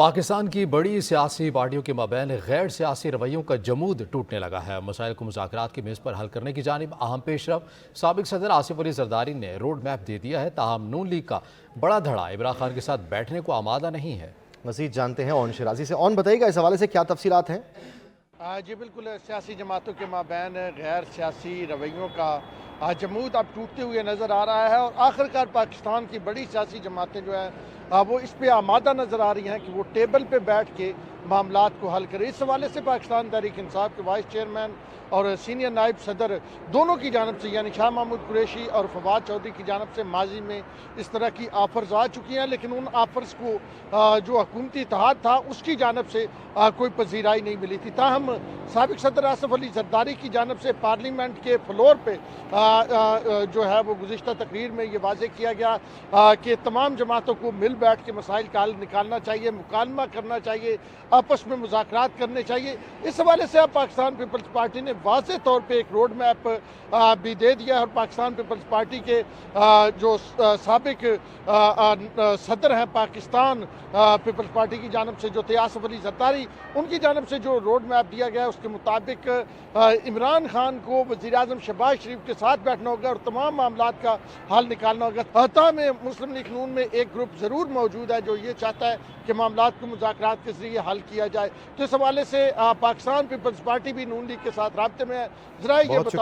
پاکستان کی بڑی سیاسی پارٹیوں کے مابین غیر سیاسی رویوں کا جمود ٹوٹنے لگا ہے۔ مسائل کو مذاکرات کی میز پر حل کرنے کی جانب اہم پیش رفت سابق صدر آصف علی زرداری نے روڈ میپ دے دیا ہے، تاہم نون لیگ کا بڑا دھڑا عمران خان کے ساتھ بیٹھنے کو آمادہ نہیں ہے۔ مزید جانتے ہیں اون شرازی سے۔ اون بتائیے گا اس حوالے سے کیا تفصیلات ہیں؟ جی بالکل، سیاسی جماعتوں کے مابین غیر سیاسی رویوں کا جمود اب ٹوٹتے ہوئے نظر آ رہا ہے، اور آخرکار پاکستان کی بڑی سیاسی جماعتیں جو ہیں وہ اس پہ آمادہ نظر آ رہی ہیں کہ وہ ٹیبل پہ بیٹھ کے معاملات کو حل کرے۔ اس حوالے سے پاکستان تحریک انصاف کے وائس چیئرمین اور سینئر نائب صدر دونوں کی جانب سے، یعنی شاہ محمود قریشی اور فواد چودھری کی جانب سے ماضی میں اس طرح کی آفرز آ چکی ہیں، لیکن ان آفرز کو جو حکومتی اتحاد تھا اس کی جانب سے کوئی پذیرائی نہیں ملی تھی۔ تاہم سابق صدر آصف علی زرداری کی جانب سے پارلیمنٹ کے فلور پہ جو ہے وہ گزشتہ تقریر میں یہ واضح کیا گیا کہ تمام جماعتوں کو مل بیٹھ کے مسائل کا حل نکالنا چاہیے، مکالمہ کرنا چاہیے، آپس میں مذاکرات کرنے چاہیے۔ اس حوالے سے اب پاکستان پیپلز پارٹی نے واضح طور پہ ایک روڈ میپ بھی دے دیا ہے، اور پاکستان پیپلز پارٹی کے جو سابق صدر ہیں پاکستان پیپلز پارٹی کی جانب سے جو تھے آصف علی زرداری، ان کی جانب سے جو روڈ میپ دیا گیا ہے اس کے مطابق عمران خان کو وزیر اعظم شہباز شریف کے ساتھ بیٹھنا ہوگا اور تمام معاملات کا حل نکالنا ہوگا۔ تاہم مسلم لیگ نون میں ایک گروپ ضرور موجود ہے جو یہ چاہتا ہے کہ معاملات کو مذاکرات کے ذریعے حل کیا جائے، تو اس حوالے سے پاکستان پیپلز پارٹی بھی نون لیگ کے ساتھ رابطے میں ہے۔ ذرا یہ